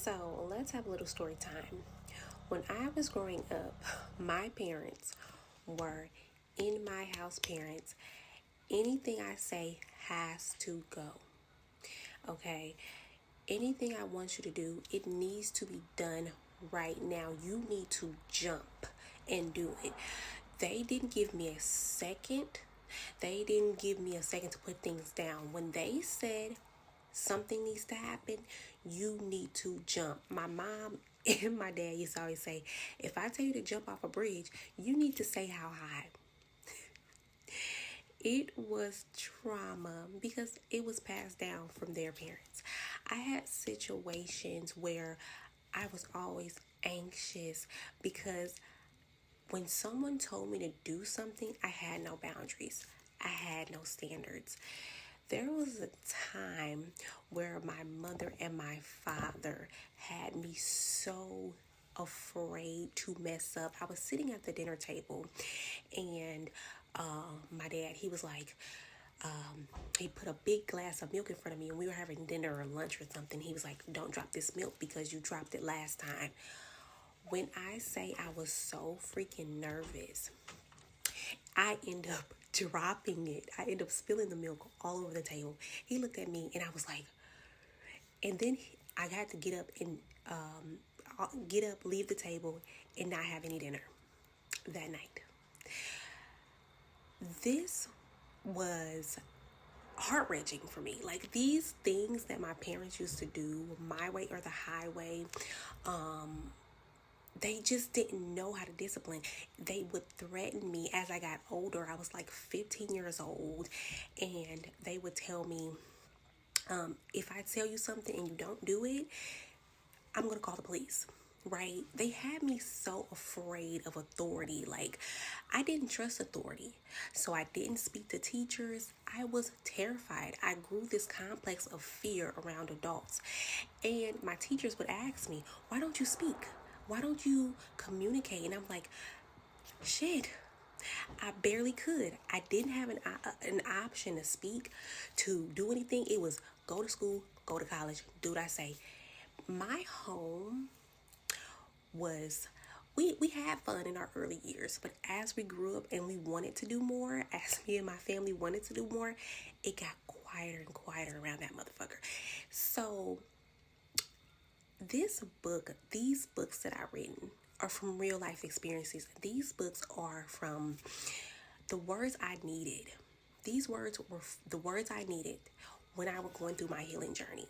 So let's have a little story time. When I was growing up, my parents were in my house parents. Anything I say has to go. Okay? Anything I want you to do, it needs to be done right now. You need to jump and do it. They didn't give me a second. They didn't give me a second to put things down. When they said something needs to happen, you need to jump. My mom and my dad used to always say, if I tell you to jump off a bridge, you need to say how high. It was trauma because it was passed down from their parents. I had situations where I was always anxious because when someone told me to do something, I had no boundaries. I had no standards. There was a time where my mother and my father had me so afraid to mess up. I was sitting at the dinner table and my dad, he was like, he put a big glass of milk in front of me and we were having dinner or lunch or something. He was like, don't drop this milk because you dropped it last time. When I say I was so freaking nervous, I end up dropping it. I end up spilling the milk all over the table. He looked at me and I was like, and then I had to get up and leave the table and not have any dinner that night. This was heart-wrenching for me. Like these things that my parents used to do, my way or the highway, they just didn't know how to discipline. They would threaten me as I got older. I was like 15 years old, and they would tell me, if I tell you something and you don't do it, I'm going to call the police. Right? They had me so afraid of authority. Like, I didn't trust authority. So I didn't speak to teachers. I was terrified. I grew this complex of fear around adults. And my teachers would ask me, why don't you speak? Why don't you communicate? And I'm like, shit, I barely could. I didn't have an option to speak, to do anything. It was go to school, go to college, do what I say. My home was we had fun in our early years, but as we grew up and we wanted to do more, as me and my family wanted to do more, it got quieter and quieter around that motherfucker. So these books that I've written are from real life experiences. These books are from the words I needed. These words were the words I needed when I was going through my healing journey.